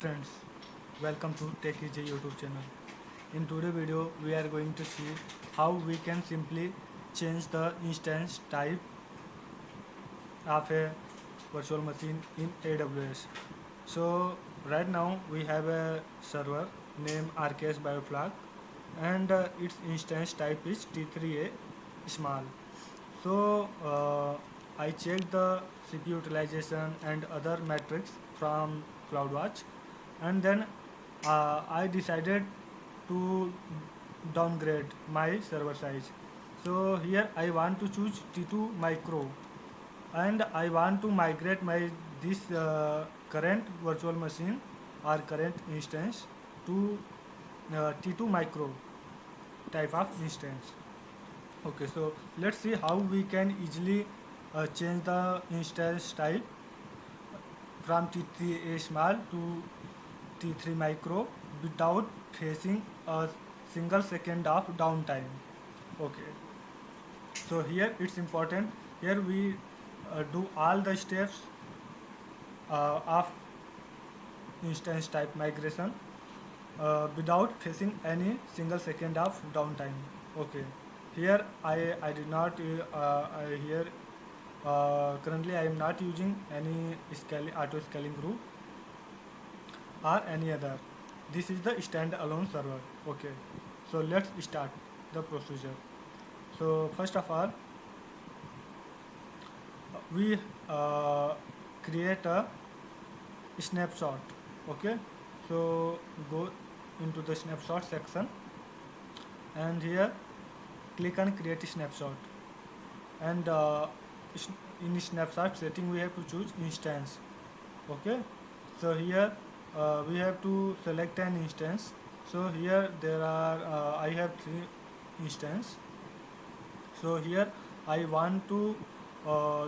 Friends, welcome to Tech Easy YouTube channel. In today's video, we are going to see how we can simply change the instance type of a virtual machine in AWS. So right now we have a server named RKS Bioflag and its instance type is T3A small. So I checked the CPU utilization and other metrics from CloudWatch, and then I decided to downgrade my server size. So here I want to choose T2 micro, and I want to migrate my this current virtual machine or current instance to T2 micro type of instance. Okay, so let's see how we can easily change the instance type from T3A small to T3 micro without facing a single second of downtime. Okay, so here it's important. Here we do all the steps of instance type migration without facing any single second of downtime. Okay, here I did not here currently I am not using any auto scaling group or any other. This is the standalone server. Okay, so let's start the procedure. So first of all, we create a snapshot. Okay, so go into the snapshot section, and here click on create snapshot, and in snapshot setting we have to choose instance. Okay, so here we have to select an instance. So here there are I have three instance. So here I want to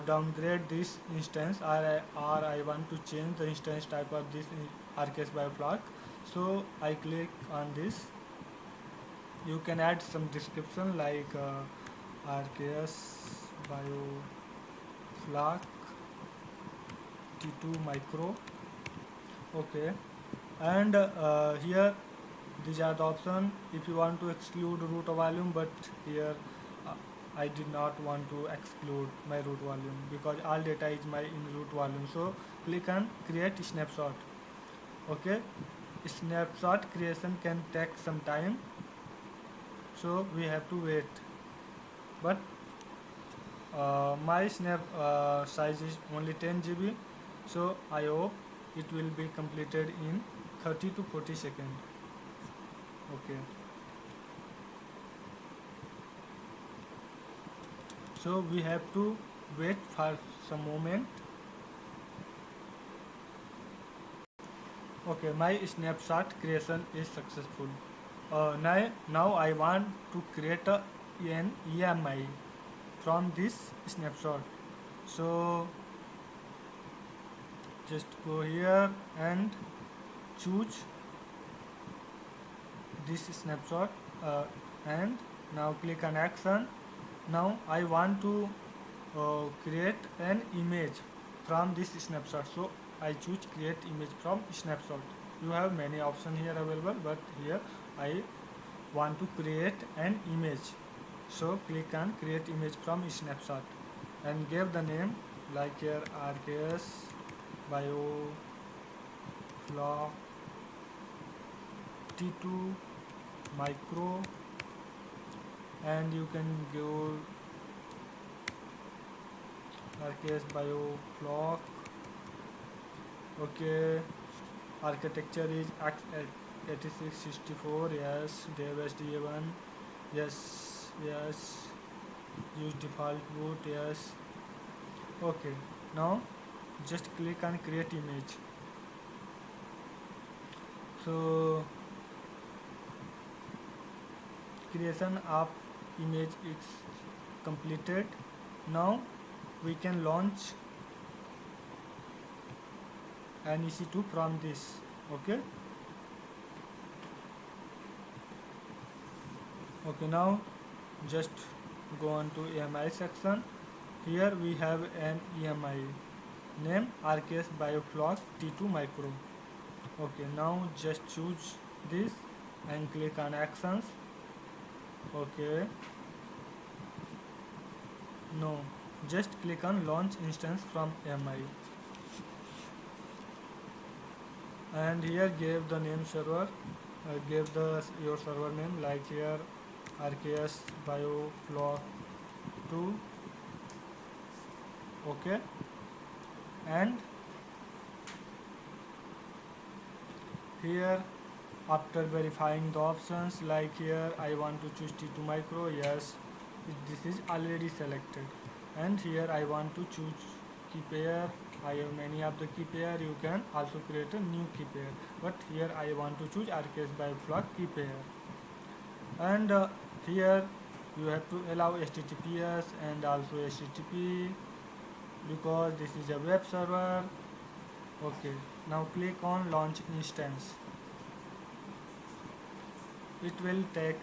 downgrade this instance, or I want to change the instance type of this RKS bioflag. So I click on this. You can add some description like RKS bioflag T2 micro. Okay, and here these are the option if you want to exclude root volume, but here uh, I did not want to exclude my root volume because all data is my in root volume. So click on create snapshot. Okay, snapshot creation can take some time, so we have to wait, but my snap size is only 10 GB, so I hope it will be completed in 30 to 40 seconds. Okay, so we have to wait for some moment. Okay, my snapshot creation is successful. Now I want to create an EMI from this snapshot. So just go here and choose this snapshot, and now click on action. Now I want to create an image from this snapshot, so I choose create image from snapshot. You have many options here available, but here I want to create an image, so click on create image from snapshot and give the name like here RKS bioflow T2 micro, and you can go RKS bioflow. Okay, architecture is x86-64. Yes, AWS DA1. Yes, yes. Use default boot. Yes. Okay, now just click on create image. So creation of image is completed. Now we can launch an EC2 from this. Okay, okay, now just go on to EMI section. Here we have an EMI name RKS bioflow T2 micro. Okay, now just choose this and click on actions. Okay, no, just click on launch instance from mi, and here give the name server, give the your server name, like here rks bioflock 2. Okay, and here after verifying the options, like here I want to choose T2 micro, yes, this is already selected, and here I want to choose key pair. I have many of the key pair, you can also create a new key pair, but here I want to choose RKS by flock key pair. And here you have to allow HTTPS and also HTTP, because this is a web server. Okay, now click on launch instance. It will take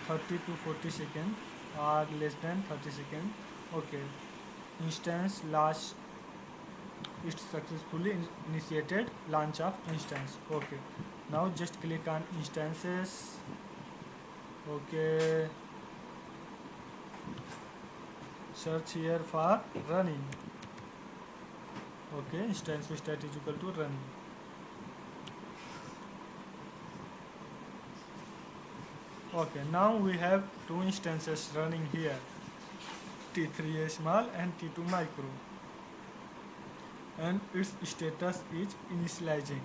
30 to 40 seconds or less than 30 seconds. Okay, instance launch, it successfully initiated launch of instance. Okay, now just click on instances. Okay, search here for running. Okay, instance stat is equal to running. Okay, now we have two instances running here, T3 small and T2 micro, and its status is initializing.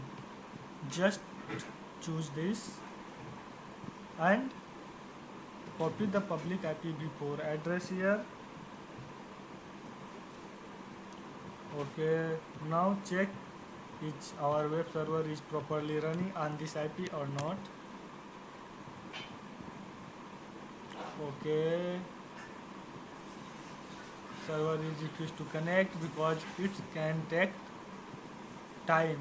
Just choose this and copy the public IPv4 address here. Okay, now check if our web server is properly running on this IP or not. Okay, server is refused to connect because it can take time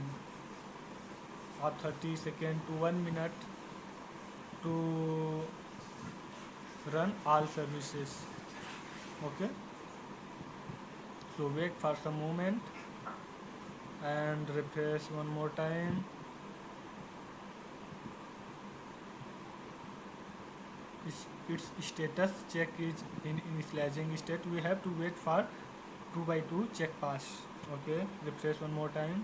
of 30 seconds to 1 minute to run all services. Okay, so wait for some moment and refresh one more time. Its status check is in initializing state. We have to wait for 2 by 2 check pass. Okay, refresh one more time.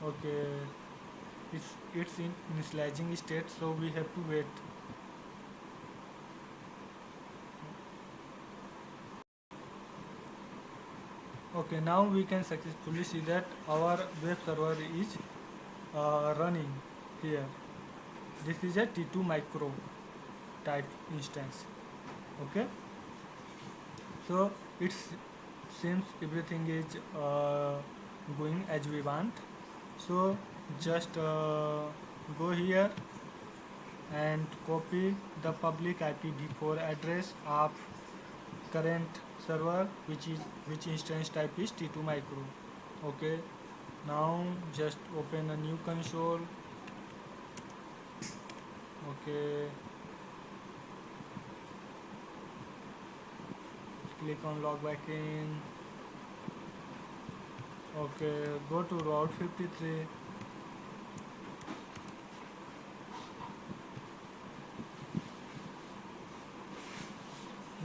Okay, it's in initializing state, so we have to wait. Okay, now we can successfully see that our web server is running here. This is a T2 micro type instance. Okay, so it seems everything is going as we want. So just go here and copy the public IPv4 address of current server, which instance type is T2 micro. Okay, now just open a new console. Okay, click on log back in. Okay, go to route 53.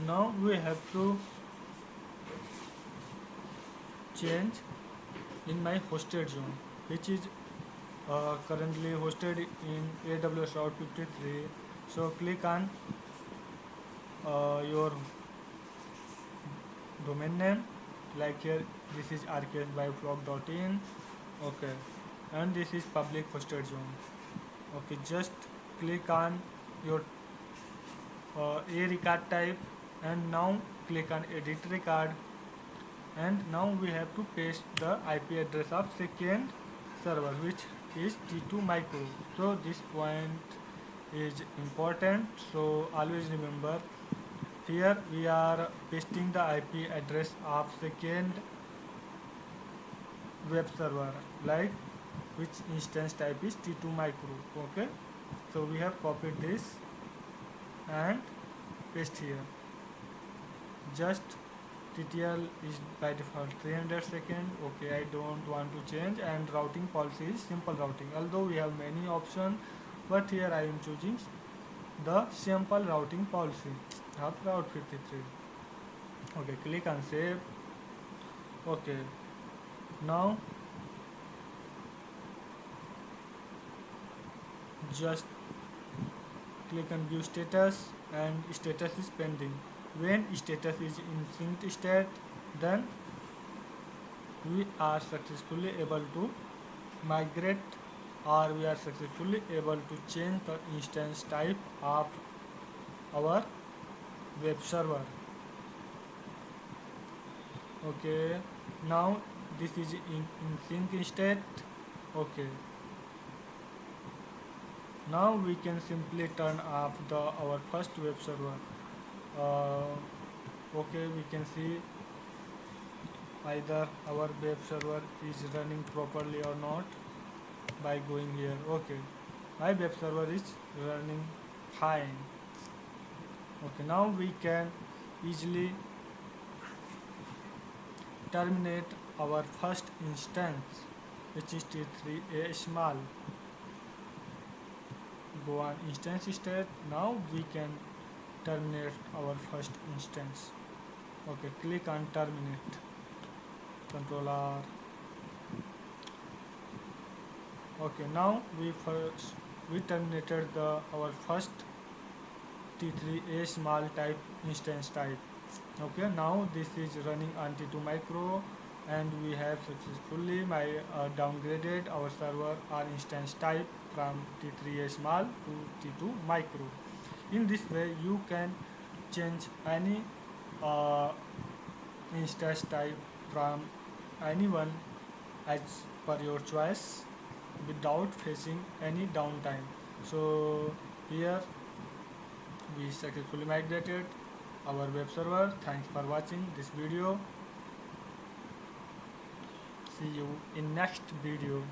Now we have to change in my hosted zone, which is currently hosted in AWS route 53. So click on your domain name, like here this is rksbyflog.in. Okay, and this is public hosted zone. Okay, just click on your a record type, and now click on edit record, and now we have to paste the IP address of second server, which is T2 micro. So this point is important, so always remember, here we are pasting the IP address of second web server, like which instance type is T2 micro. Okay, so we have copied this and paste here. Just TTL is by default 300 seconds. Okay, I don't want to change. And routing policy is simple routing. Although we have many options, but here I am choosing the simple routing policy of Route 53. Okay, click on save. Okay, now just click on view status, and status is pending. When status is in synced state, then we are successfully able to migrate, or we are successfully able to change the instance type of our web server. Okay, now this is in sync state. Okay, now we can simply turn off our first web server. Okay, we can see either our web server is running properly or not by going here. Okay, my web server is running fine. Okay, now we can easily terminate our first instance, which is T3A small. Go on instance state. Now we can terminate our first instance. Okay, click on terminate, Control R. Okay, now we terminated our first T3A small type instance type. Okay, now this is running on T2 micro, and we have successfully downgraded our server or instance type from T3A small to T2 micro. In this way, you can change any instance type from anyone as per your choice without facing any downtime. So here we successfully migrated our web server. Thanks for watching this video. See you in next video.